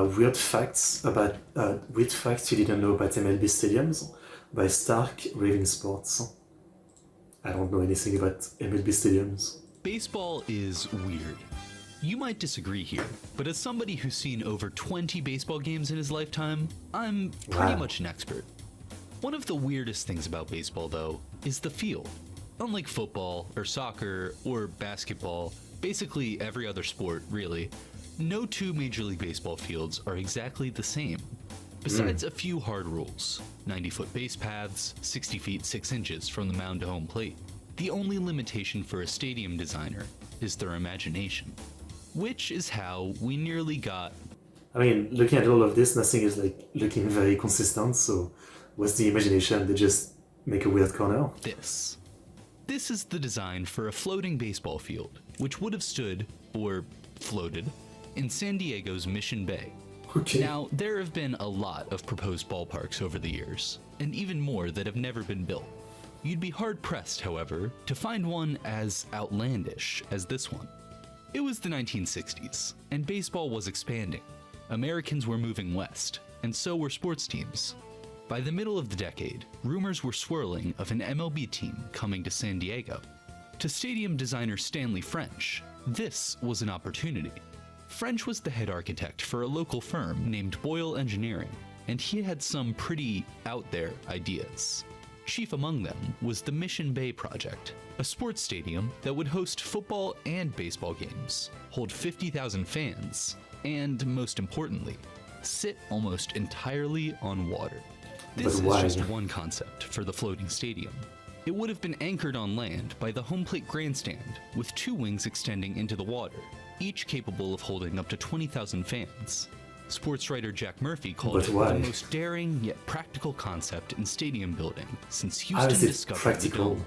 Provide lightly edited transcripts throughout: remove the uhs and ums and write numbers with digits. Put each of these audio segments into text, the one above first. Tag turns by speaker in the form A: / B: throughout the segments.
A: weird facts you didn't know about MLB stadiums by Stark Raving Sports. I don't know anything about MLB stadiums.
B: Baseball is weird. You might disagree here, but as somebody who's seen over 20 baseball games in his lifetime, I'm pretty much an expert. One of the weirdest things about baseball, though, is the field. Unlike football or soccer or basketball, basically every other sport, really, no two Major League Baseball fields are exactly the same. Besides a few hard rules, 90-foot base paths, 60 feet 6 inches from the mound to home plate, the only limitation for a stadium designer is their imagination. Which is how we nearly got...
A: I mean, looking at all of this, nothing is looking very consistent, so what's the imagination? They just make a weird corner?
B: This. This is the design for a floating baseball field, which would have stood, or floated, in San Diego's Mission Bay.
A: Okay.
B: Now, there have been a lot of proposed ballparks over the years, and even more that have never been built. You'd be hard-pressed, however, to find one as outlandish as this one. It was the 1960s, and baseball was expanding. Americans were moving west, and so were sports teams. By the middle of the decade, rumors were swirling of an MLB team coming to San Diego. To stadium designer Stanley French, this was an opportunity. French was the head architect for a local firm named Boyle Engineering, and he had some pretty out-there ideas. Chief among them was the Mission Bay Project, a sports stadium that would host football and baseball games, hold 50,000 fans, and most importantly, sit almost entirely on water. This is just one concept for the floating stadium. It would have been anchored on land by the home plate grandstand, with 2 wings extending into the water, each capable of holding up to 20,000 fans. Sports writer Jack Murphy called it the most daring yet practical concept in stadium building since Houston discovered the dome.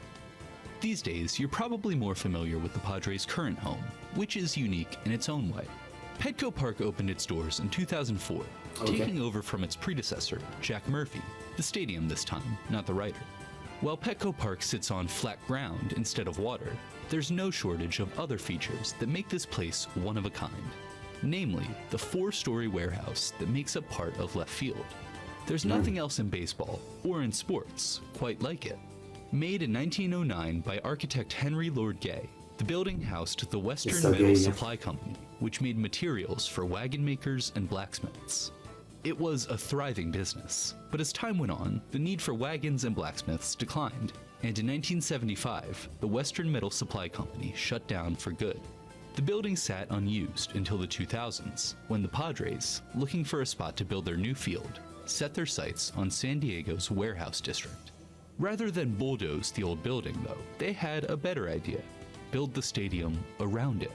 B: These days, you're probably more familiar with the Padres' current home, which is unique in its own way. Petco Park opened its doors in 2004, taking over from its predecessor, Jack Murphy, the stadium this time, not the writer. While Petco Park sits on flat ground instead of water, there's no shortage of other features that make this place one of a kind. Namely, the 4-story warehouse that makes up part of left field. There's nothing else in baseball, or in sports, quite like it. Made in 1909 by architect Henry Lord Gay, the building housed the Western Metal Supply Company, which made materials for wagon makers and blacksmiths. It was a thriving business, but as time went on, the need for wagons and blacksmiths declined, and in 1975, the Western Metal Supply Company shut down for good. The building sat unused until the 2000s, when the Padres, looking for a spot to build their new field, set their sights on San Diego's warehouse district. Rather than bulldoze the old building, though, they had a better idea: build the stadium around it.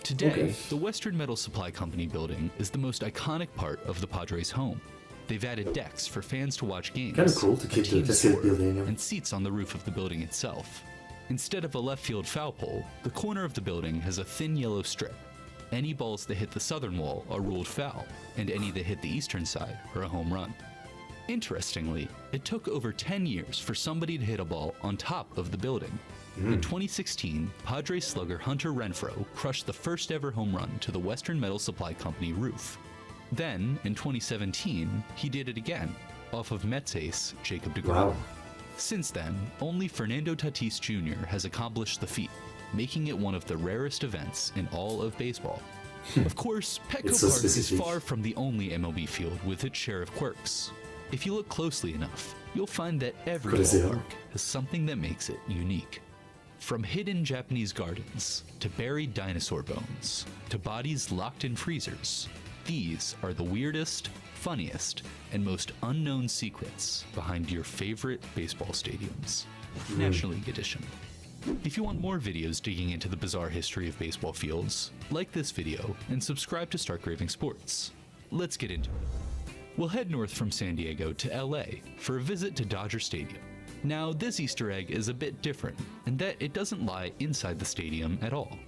B: Today, the Western Metal Supply Company building is the most iconic part of the Padres' home. They've added decks for fans to watch games,
A: kind of cool to keep the facility building,
B: and seats on the roof of the building itself. Instead of a left field foul pole, the corner of the building has a thin yellow strip. Any balls that hit the southern wall are ruled foul, and any that hit the eastern side are a home run. Interestingly, it took over 10 years for somebody to hit a ball on top of the building. In 2016, Padres slugger Hunter Renfroe crushed the first ever home run to the Western Metal Supply Company roof. Then, in 2017, he did it again, off of Mets ace Jacob deGrom. Since then, only Fernando Tatis Jr. has accomplished the feat, making it one of the rarest events in all of baseball. Of course, Petco Park is far from the only MLB field with its share of quirks. If you look closely enough, you'll find that every ballpark has something that makes it unique. From hidden Japanese gardens, to buried dinosaur bones, to bodies locked in freezers, these are the weirdest, funniest, and most unknown secrets behind your favorite baseball stadiums. National League Edition. If you want more videos digging into the bizarre history of baseball fields, like this video and subscribe to Stark Raving Sports. Let's get into it. We'll head north from San Diego to LA for a visit to Dodger Stadium. Now, this Easter egg is a bit different in that it doesn't lie inside the stadium at all.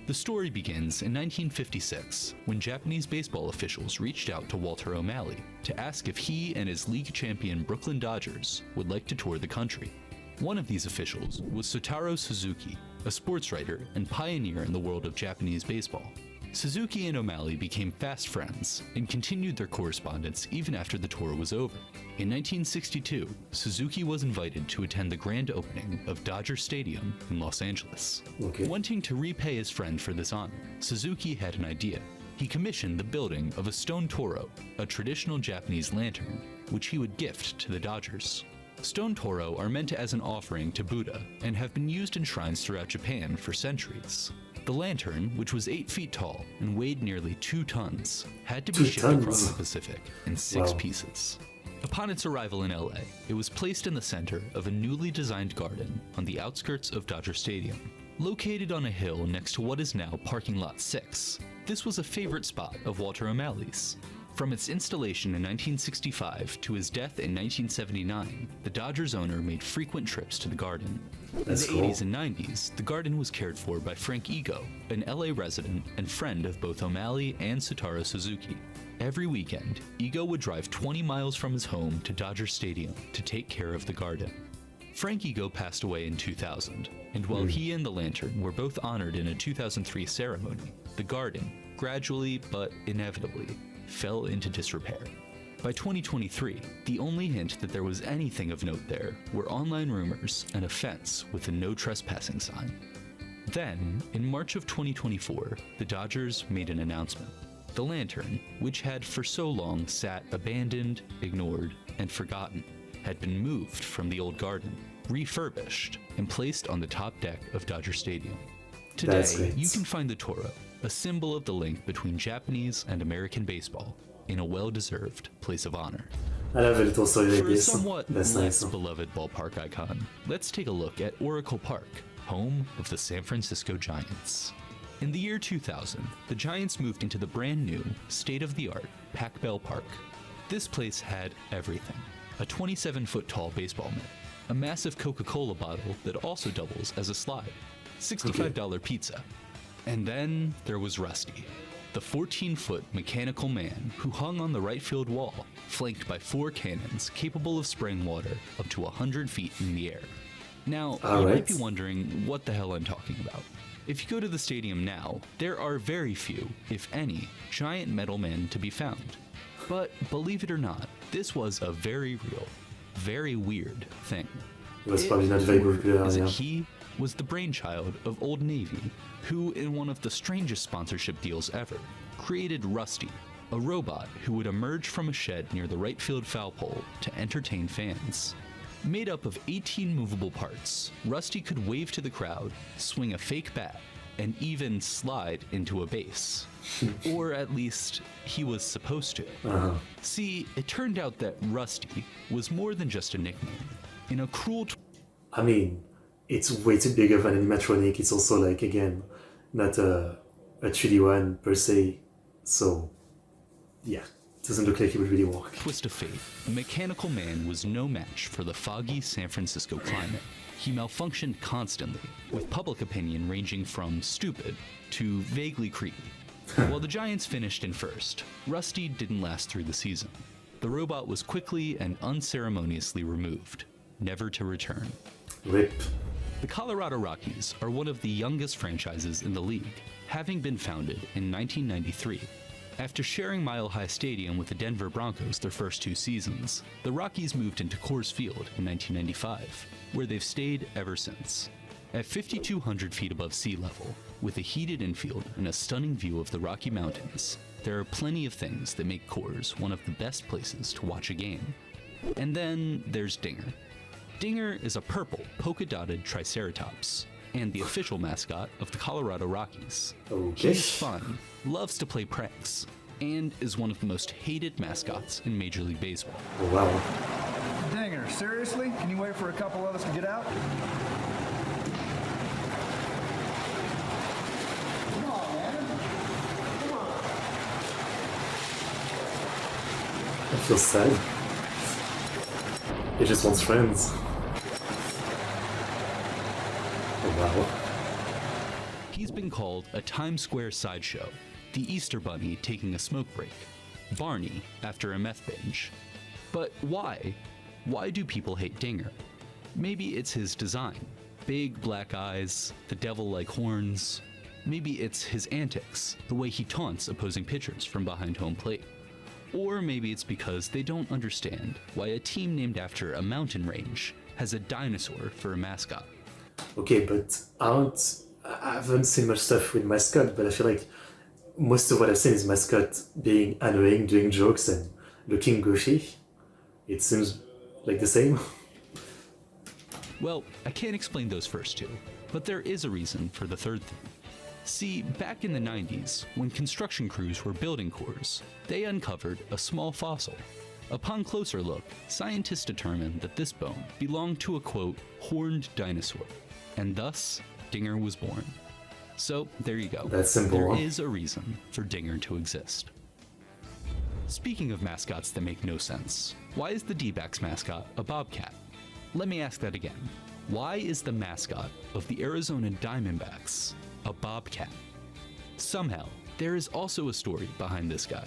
B: The story begins in 1956 when Japanese baseball officials reached out to Walter O'Malley to ask if he and his league champion Brooklyn Dodgers would like to tour the country. One of these officials was Sotaro Suzuki, a sports writer and pioneer in the world of Japanese baseball. Suzuki and O'Malley became fast friends and continued their correspondence even after the tour was over. In 1962, Suzuki was invited to attend the grand opening of Dodger Stadium in Los Angeles.
A: Okay.
B: Wanting to repay his friend for this honor, Suzuki had an idea. He commissioned the building of a stone toro, a traditional Japanese lantern, which he would gift to the Dodgers. Stone toro are meant as an offering to Buddha and have been used in shrines throughout Japan for centuries. The lantern, which was 8 feet tall and weighed nearly 2 tons, had to be
A: 2
B: shipped
A: tons?
B: across the Pacific in 6
A: Wow.
B: pieces. Upon its arrival in LA, it was placed in the center of a newly designed garden on the outskirts of Dodger Stadium. Located on a hill next to what is now Parking Lot 6, this was a favorite spot of Walter O'Malley's. From its installation in 1965 to his death in 1979, the Dodgers owner made frequent trips to the garden.
A: That's
B: In the
A: cool.
B: 80s and 90s, the garden was cared for by Frank Ego, an LA resident and friend of both O'Malley and Satoru Suzuki. Every weekend, Ego would drive 20 miles from his home to Dodger Stadium to take care of the garden. Frank Ego passed away in 2000, and while he and the lantern were both honored in a 2003 ceremony, the garden, gradually but inevitably, fell into disrepair. By 2023, the only hint that there was anything of note there were online rumors and a fence with a no trespassing sign. Then, in March of 2024, the Dodgers made an announcement. The lantern, which had for so long sat abandoned, ignored, and forgotten, had been moved from the old garden, refurbished, and placed on the top deck of Dodger Stadium.
A: That's
B: Today,
A: great.
B: you can find the Toro, a symbol of the link between Japanese and American baseball, in a well-deserved place of honor.
A: I love a little story like
B: For a
A: this.
B: somewhat
A: That's
B: less
A: nice.
B: beloved ballpark icon, let's take a look at Oracle Park, home of the San Francisco Giants. In the year 2000, the Giants moved into the brand new, state-of-the-art Pac Bell Park. This place had everything. A 27-foot tall baseball mitt, a massive Coca-Cola bottle that also doubles as a slide, $65 pizza. And then there was Rusty, the 14-foot mechanical man who hung on the right field wall, flanked by 4 cannons capable of spraying water up to 100 feet in the air. Now, you might be wondering what the hell I'm talking about. If you go to the stadium now, there are very few, if any, giant metal men to be found. But believe it or not, this was a very real, very weird thing.
A: It was probably not very popular,
B: As
A: yeah.
B: he was the brainchild of Old Navy, who, in one of the strangest sponsorship deals ever, created Rusty, a robot who would emerge from a shed near the right field foul pole to entertain fans. Made up of 18 movable parts, Rusty could wave to the crowd, swing a fake bat, and even slide into a base. Or at least, he was supposed to. See, it turned out that Rusty was more than just a nickname. In a cruel
A: I mean, it's way too big of an animatronic. It's also like, again, not a 3D one per se. So, yeah, it doesn't look like it would really work.
B: twist of fate, the mechanical man was no match for the foggy San Francisco climate. He malfunctioned constantly, with public opinion ranging from stupid to vaguely creepy. While the Giants finished in first, Rusty didn't last through the season. The robot was quickly and unceremoniously removed, never to return.
A: RIP.
B: The Colorado Rockies are one of the youngest franchises in the league, having been founded in 1993. After sharing Mile High Stadium with the Denver Broncos their first 2 seasons, the Rockies moved into Coors Field in 1995, where they've stayed ever since. At 5,200 feet above sea level, with a heated infield and a stunning view of the Rocky Mountains, there are plenty of things that make Coors one of the best places to watch a game. And then there's Dinger. Dinger is a purple, polka-dotted triceratops, and the official mascot of the Colorado Rockies.
A: Okay.
B: He's fun, loves to play pranks, and is one of the most hated mascots in Major League Baseball.
A: Oh, wow.
C: Dinger, seriously? Can you wait for a couple of us to get out? Come on, man. Come on.
A: I feel sad. He just wants friends. Oh, wow.
B: He's been called a Times Square sideshow, the Easter Bunny taking a smoke break, Barney after a meth binge. But why? Why do people hate Dinger? Maybe it's his design. Big black eyes, the devil-like horns, Maybe it's his antics, the way he taunts opposing pitchers from behind home plate. Or maybe it's because they don't understand why a team named after a mountain range has a dinosaur for a mascot.
A: Okay, but I haven't seen much stuff with mascot, but I feel like most of what I've seen is mascot being annoying, doing jokes, and looking goofy. It seems like the same.
B: Well, I can't explain those first two, but there is a reason for the third thing. See, back in the 90s, when construction crews were building cores, they uncovered a small fossil. Upon closer look, scientists determined that this bone belonged to a, quote, horned dinosaur, and thus, Dinger was born. So, there you go.
A: That's simple.
B: There is a reason for Dinger to exist. Speaking of mascots that make no sense, why is the D-backs mascot a bobcat? Let me ask that again. Why is the mascot of the Arizona Diamondbacks a bobcat? Somehow, there is also a story behind this guy.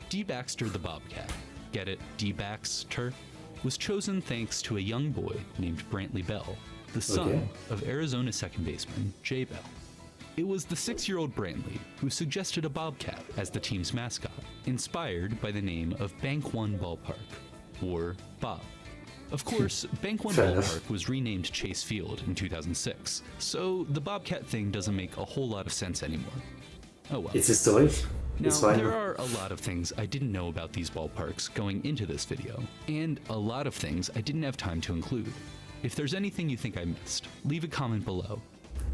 B: D. Baxter the Bobcat, get it, D. Baxter, was chosen thanks to a young boy named Brantley Bell, the son of Arizona second baseman Jay Bell. It was the 6-year-old Brantley who suggested a bobcat as the team's mascot, inspired by the name of Bank One Ballpark, or Bob. Of course, Bank One Ballpark was renamed Chase Field in 2006, so the bobcat thing doesn't make a whole lot of sense anymore. Oh well.
A: It's historic. It's
B: Now,
A: fine.
B: there are a lot of things I didn't know about these ballparks going into this video, and a lot of things I didn't have time to include. If there's anything you think I missed, leave a comment below.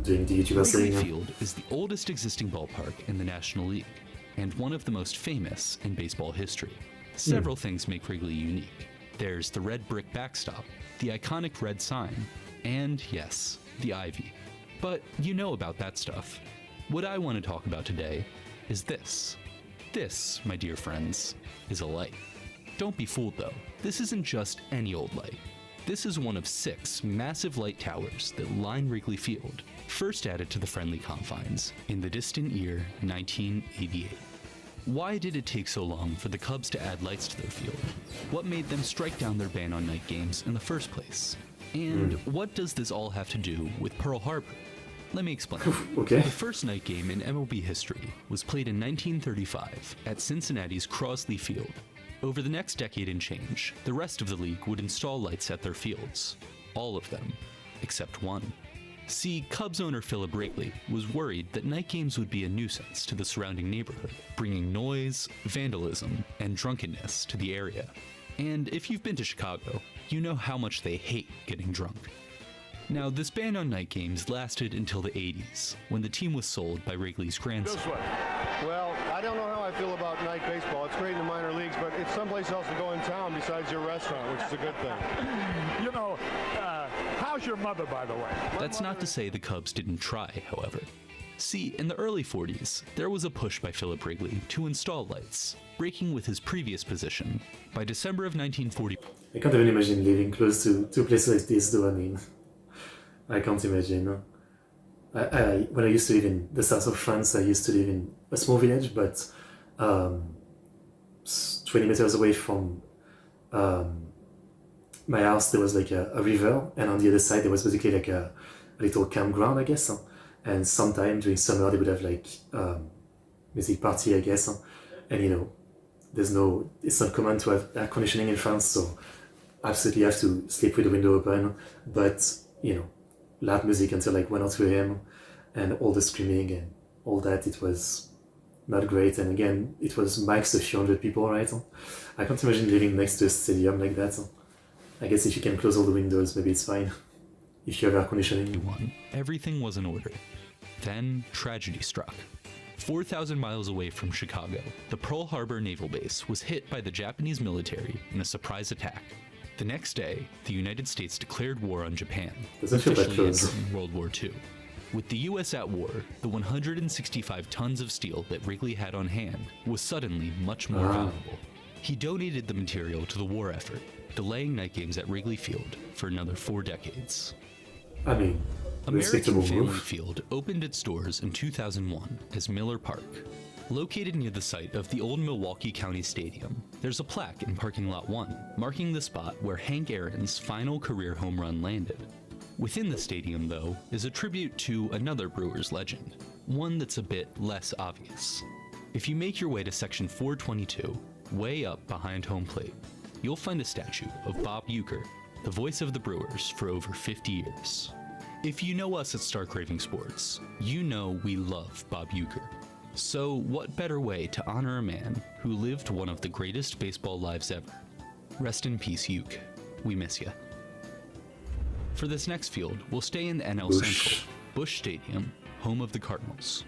A: Doing the YouTuber
B: Wrigley
A: thing.
B: Field is the oldest existing ballpark in the National League, and one of the most famous in baseball history. Several things make Wrigley unique. There's the red brick backstop, the iconic red sign, and yes, the ivy. But you know about that stuff. What I want to talk about today is this. This, my dear friends, is a light. Don't be fooled though, this isn't just any old light. This is one of 6 massive light towers that line Wrigley Field, first added to the friendly confines in the distant year 1988. Why did it take so long for the Cubs to add lights to their field? What made them strike down their ban on night games in the first place? And what does this all have to do with Pearl Harbor? Let me explain.
A: Okay.
B: The first night game in MLB history was played in 1935 at Cincinnati's Crosley Field. Over the next decade and change, the rest of the league would install lights at their fields. All of them, except one. See, Cubs owner Philip Wrigley was worried that night games would be a nuisance to the surrounding neighborhood, bringing noise, vandalism, and drunkenness to the area. And if you've been to Chicago, you know how much they hate getting drunk. Now, this ban on night games lasted until the 80s, when the team was sold by Wrigley's grandson.
D: This way. Well, I don't know how I feel about night baseball. It's great in the minor leagues, but it's someplace else to go in town besides your restaurant, which is a good thing.
E: You know, how's your mother, by the way?
B: That's not to say the Cubs didn't try, however. See, in the early 40s, there was a push by Philip Wrigley to install lights, breaking with his previous position. By December of 1940,
A: I can't even imagine living close to places like this, though. I mean, I can't imagine. When I used to live in the south of France, I used to live in a small village, but 20 meters away from my house, there was like a river, and on the other side, there was basically like a little campground, I guess. And sometime during summer, they would have like music party, I guess. And you know, it's not common to have air conditioning in France, so absolutely have to sleep with the window open. But you know, loud music until like 1 or 2 a.m. and all the screaming and all that, it was not great. And again, it was max a few hundred people, right? I can't imagine living next to a stadium like that. I guess if you can close all the windows, maybe it's fine. If you have air conditioning.
B: everything was in order. Then tragedy struck. 4,000 miles away from Chicago, the Pearl Harbor Naval Base was hit by the Japanese military in a surprise attack. The next day, the United States declared war on Japan,
A: Doesn't feel that
B: officially
A: close.
B: entering World War II. With the US at war, the 165 tons of steel that Wrigley had on hand was suddenly much more valuable. He donated the material to the war effort, delaying night games at Wrigley Field for another 4 decades.
A: I mean,
B: American
A: respectable
B: Family
A: move.
B: Field opened its doors in 2001 as Miller Park. Located near the site of the old Milwaukee County Stadium, there's a plaque in parking lot 1, marking the spot where Hank Aaron's final career home run landed. Within the stadium, though, is a tribute to another Brewers legend, one that's a bit less obvious. If you make your way to section 422, way up behind home plate, you'll find a statue of Bob Uecker, the voice of the Brewers for over 50 years. If you know us at Stark Raving Sports, you know we love Bob Uecker. So what better way to honor a man who lived one of the greatest baseball lives ever? Rest in peace, Ueck. We miss ya. For this next field, we'll stay in the NL Central, Busch Stadium, home of the Cardinals.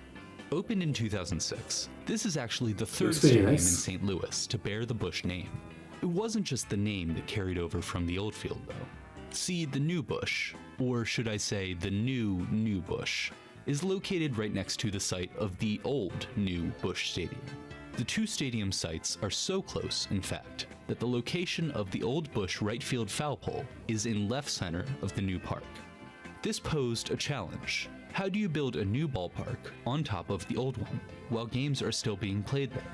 B: Opened in 2006, this is actually the third stadium in St. Louis to bear the Busch name. It wasn't just the name that carried over from the old field, though. See, the new Busch, or should I say the new Busch, is located right next to the site of the old new Busch Stadium. The two stadium sites are so close, in fact, that the location of the old Busch right field foul pole is in left center of the new park. This posed a challenge. How do you build a new ballpark on top of the old one while games are still being played there?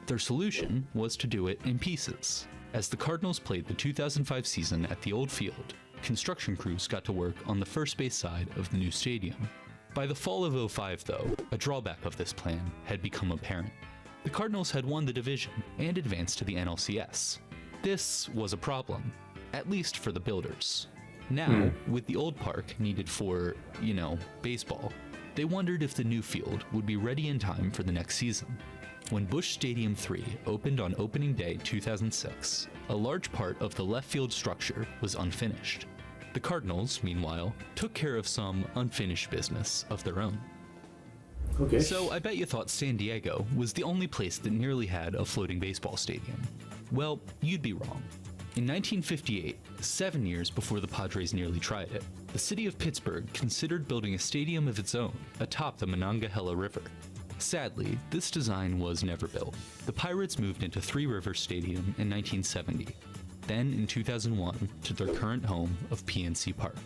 B: Their solution was to do it in pieces. As the Cardinals played the 2005 season at the old field, construction crews got to work on the first base side of the new stadium. By the fall of '05, though, a drawback of this plan had become apparent. The Cardinals had won the division and advanced to the NLCS. This was a problem, at least for the builders. Now, with the old park needed for, baseball, they wondered if the new field would be ready in time for the next season. When Busch Stadium 3 opened on opening day 2006, a large part of the left field structure was unfinished. The Cardinals, meanwhile, took care of some unfinished business of their own.
A: Okay.
B: So I bet you thought San Diego was the only place that nearly had a floating baseball stadium. Well, you'd be wrong. In 1958, 7 years before the Padres nearly tried it, the city of Pittsburgh considered building a stadium of its own atop the Monongahela River. Sadly, this design was never built. The Pirates moved into Three Rivers Stadium in 1970, then in 2001 to their current home of PNC Park.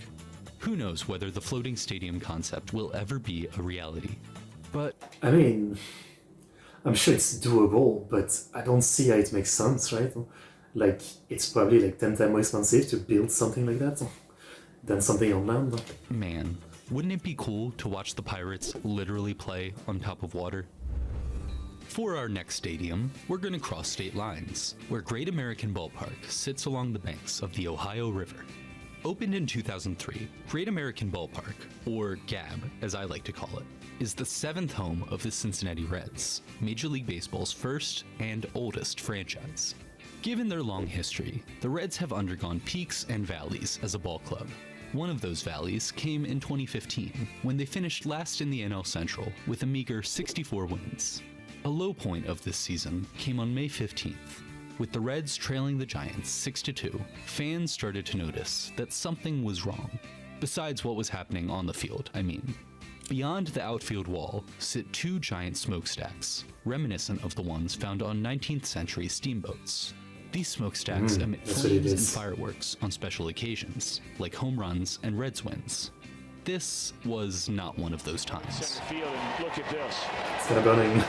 B: Who knows whether the floating stadium concept will ever be a reality. But
A: I mean, I'm sure it's doable, but I don't see how it makes sense, right? Like, it's probably like 10 times more expensive to build something like that than something on land.
B: man, wouldn't it be cool to watch the Pirates literally play on top of water? For our next stadium, we're going to cross state lines, where Great American Ballpark sits along the banks of the Ohio River. Opened in 2003, Great American Ballpark, or GAB as I like to call it, is the seventh home of the Cincinnati Reds, Major League Baseball's first and oldest franchise. Given their long history, the Reds have undergone peaks and valleys as a ball club. One of those valleys came in 2015, when they finished last in the NL Central with a meager 64 wins. A low point of this season came on May 15th. With the Reds trailing the Giants 6-2, fans started to notice that something was wrong. Besides what was happening on the field, I mean. Beyond the outfield wall sit two giant smokestacks, reminiscent of the ones found on 19th century steamboats. These smokestacks emit flames and fireworks on special occasions, like home runs and Reds wins. This was not one of those times.
E: Field, and look at this.
A: It's kind of burning.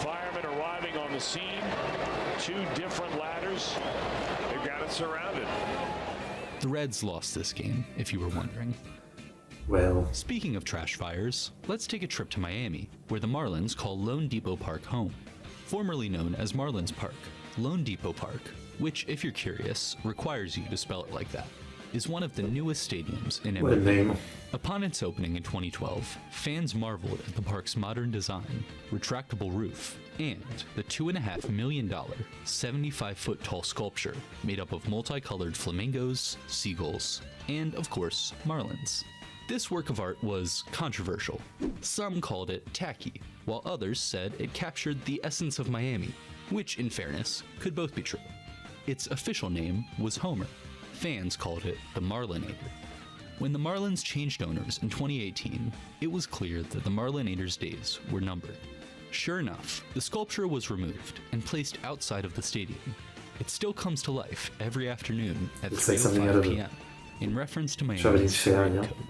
E: Firemen arriving on the scene. Two different ladders. They've got it surrounded.
B: The Reds lost this game, if you were wondering.
A: Well,
B: Speaking of trash fires, let's take a trip to Miami, where the Marlins call Lone Depot Park home. Formerly known as Marlins Park, Lone Depot Park, which, if you're curious, requires you to spell it like that, is one of the newest stadiums in
A: what a
B: MLB.
A: name.
B: Upon its opening in 2012, fans marveled at the park's modern design, retractable roof, and the $2.5 million, 75-foot tall sculpture made up of multicolored flamingos, seagulls, and, of course, marlins. This work of art was controversial. Some called it tacky, while others said it captured the essence of Miami, which, in fairness, could both be true. Its official name was Homer. Fans called it the Marlinator. When the Marlins changed owners in 2018, it was clear that the Marlinators' days were numbered. Sure enough, the sculpture was removed and placed outside of the stadium. It still comes to life every afternoon at
A: Looks like something out of
B: 3:05
A: a
B: p.m. in reference to
A: Traveling
B: Miami's
A: fair,
B: fire
A: yeah.
B: code.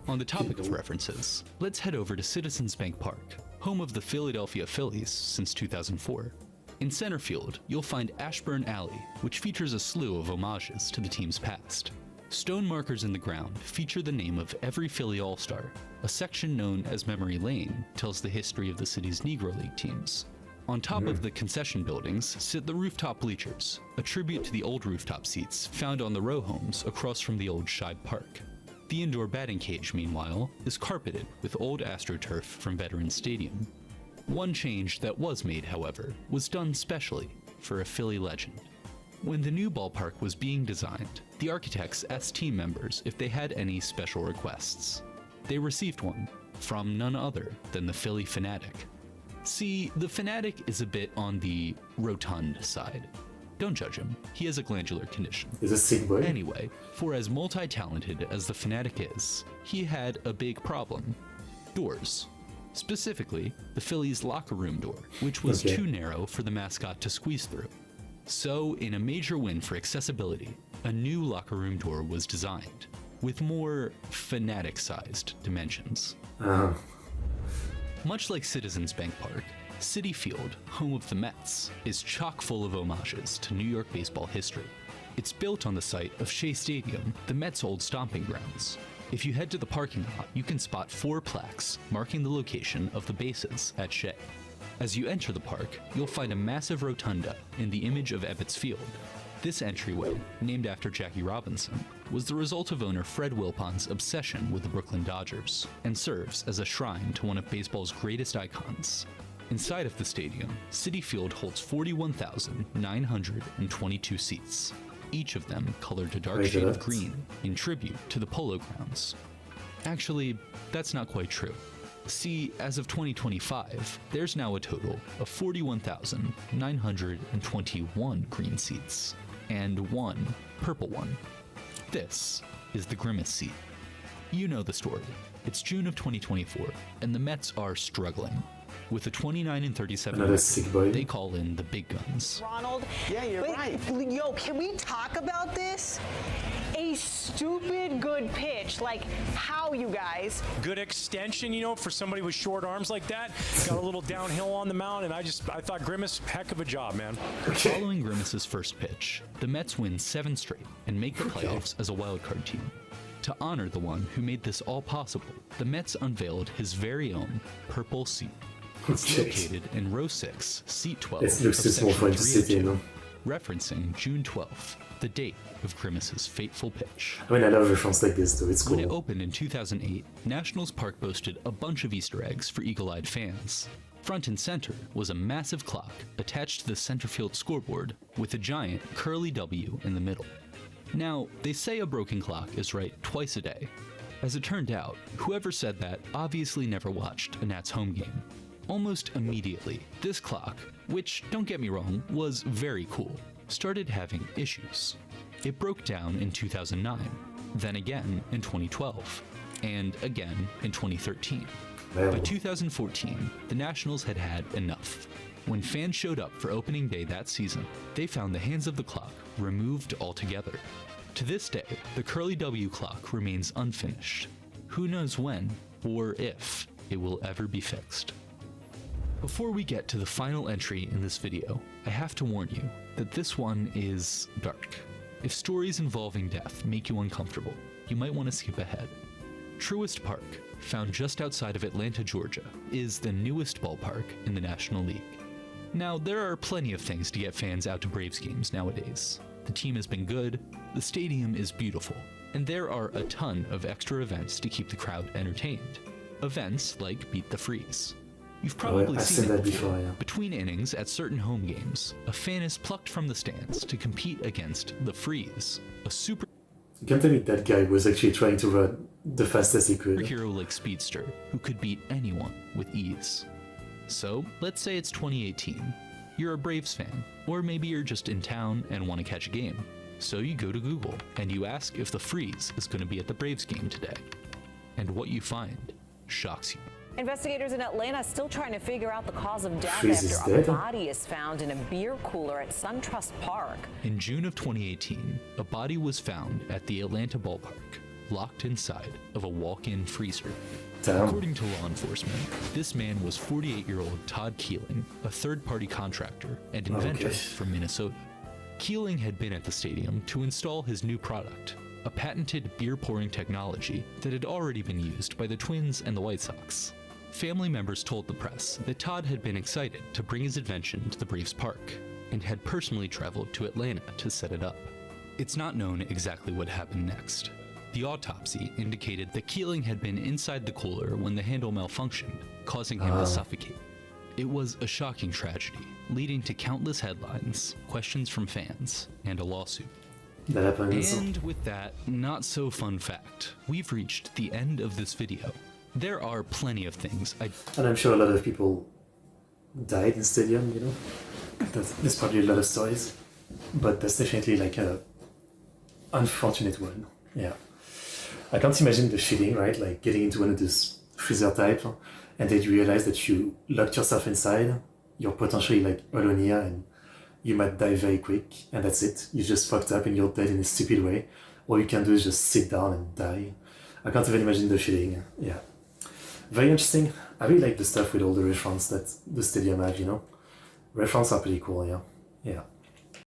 B: On the topic of references, let's head over to Citizens Bank Park, home of the Philadelphia Phillies since 2004. In center field, you'll find Ashburn Alley, which features a slew of homages to the team's past. Stone markers in the ground feature the name of every Philly All-Star. A section known as Memory Lane tells the history of the city's Negro League teams. On top of the concession buildings sit the rooftop bleachers, a tribute to the old rooftop seats found on the row homes across from the old Shibe Park. The indoor batting cage, meanwhile, is carpeted with old AstroTurf from Veterans Stadium. One change that was made, however, was done specially for a Philly legend. When the new ballpark was being designed, the architects asked team members if they had any special requests. They received one from none other than the Philly Fanatic. See, the Fanatic is a bit on the rotund side. Don't judge him, he has a glandular condition.
A: Is this sick boy?
B: Anyway, for as multi-talented as the Fanatic is, he had a big problem. Doors. Specifically, the Phillies' locker room door, which was too narrow for the mascot to squeeze through. So, in a major win for accessibility, a new locker room door was designed, with more Fanatic-sized dimensions. Much like Citizens Bank Park, Citi Field, home of the Mets, is chock full of homages to New York baseball history. It's built on the site of Shea Stadium, the Mets' old stomping grounds. If you head to the parking lot, you can spot 4 plaques marking the location of the bases at Shea. As you enter the park, you'll find a massive rotunda in the image of Ebbets Field. This entryway, named after Jackie Robinson, was the result of owner Fred Wilpon's obsession with the Brooklyn Dodgers, and serves as a shrine to one of baseball's greatest icons. Inside of the stadium, Citi Field holds 41,922 seats, each of them colored a dark shade of green in tribute to the Polo Grounds. Actually, that's not quite true. See, as of 2025, there's now a total of 41,921 green seats, and 1 purple one. This is the Grimace seat. You know the story. It's June of 2024, and the Mets are struggling. With a 29-37 record, they call in the big guns.
F: Ronald?
G: Yeah, you're right.
F: Yo, can we talk about this? A stupid good pitch. Like, how, you guys?
H: Good extension, you know, for somebody with short arms like that. Got a little downhill on the mound, and I thought Grimace, heck of a job, man.
B: Following Grimace's first pitch, the Mets win 7 straight and make the playoffs as a wildcard team. To honor the one who made this all possible, the Mets unveiled his very own purple seat. It's located in row 6, seat 12 of section 302, referencing June 12th, the date of Grimace's fateful pitch.
A: I mean, I love reference like this, though. It's cool.
B: When it opened in 2008, Nationals Park boasted a bunch of Easter eggs for eagle-eyed fans. Front and center was a massive clock attached to the center field scoreboard with a giant curly W in the middle. Now, they say a broken clock is right twice a day. As it turned out, whoever said that obviously never watched a Nats home game. Almost immediately, this clock, which, don't get me wrong, was very cool, started having issues. It broke down in 2009, then again in 2012, and again in 2013. By 2014, the Nationals had had enough. When fans showed up for opening day that season, they found the hands of the clock removed altogether. To this day, the curly W clock remains unfinished. Who knows when, or if, it will ever be fixed. Before we get to the final entry in this video, I have to warn you that this one is dark. If stories involving death make you uncomfortable, you might want to skip ahead. Truist Park, found just outside of Atlanta, Georgia, is the newest ballpark in the National League. Now, there are plenty of things to get fans out to Braves games nowadays. The team has been good, the stadium is beautiful, and there are a ton of extra events to keep the crowd entertained. Events like Beat the Freeze. You've probably seen it before. Between innings at certain home games, a fan is plucked from the stands to compete against the Freeze, a super...
A: You can't tell me that guy was actually trying to run the fastest he could.
B: Superhero-like speedster who could beat anyone with ease. So, let's say it's 2018. You're a Braves fan, or maybe you're just in town and want to catch a game. So you go to Google, and you ask if the Freeze is going to be at the Braves game today. And what you find shocks you.
I: Investigators in Atlanta still trying to figure out the cause of death
A: Freeze
I: after a body is found in a beer cooler at SunTrust Park.
B: In June of 2018, a body was found at the Atlanta ballpark, locked inside of a walk-in freezer.
A: Damn.
B: According to law enforcement, this man was 48-year-old Todd Keeling, a third-party contractor and inventor from Minnesota. Keeling had been at the stadium to install his new product, a patented beer pouring technology that had already been used by the Twins and the White Sox. Family members told the press that Todd had been excited to bring his invention to the Braves park and had personally traveled to Atlanta to set it up. It's not known exactly what happened next. The autopsy indicated that Keeling had been inside the cooler when the handle malfunctioned, causing him to suffocate. It was a shocking tragedy, leading to countless headlines, questions from fans, and a lawsuit.
A: That happens.
B: And with that not so fun fact, we've reached the end of this video. There are plenty of things
A: And I'm sure a lot of people died in stadium, you know. There's probably a lot of stories, but that's definitely like a unfortunate one. Yeah. I can't imagine the feeling, right? Like getting into one of those freezer type, and then you realize that you locked yourself inside, you're potentially like alone here, and you might die very quick, and that's it. You just fucked up and you're dead in a stupid way. All you can do is just sit down and die. I can't even imagine the feeling. Yeah. Very interesting. I really like the stuff with all the restaurants that the stadium have, you know. Restaurants are pretty cool, yeah. Yeah.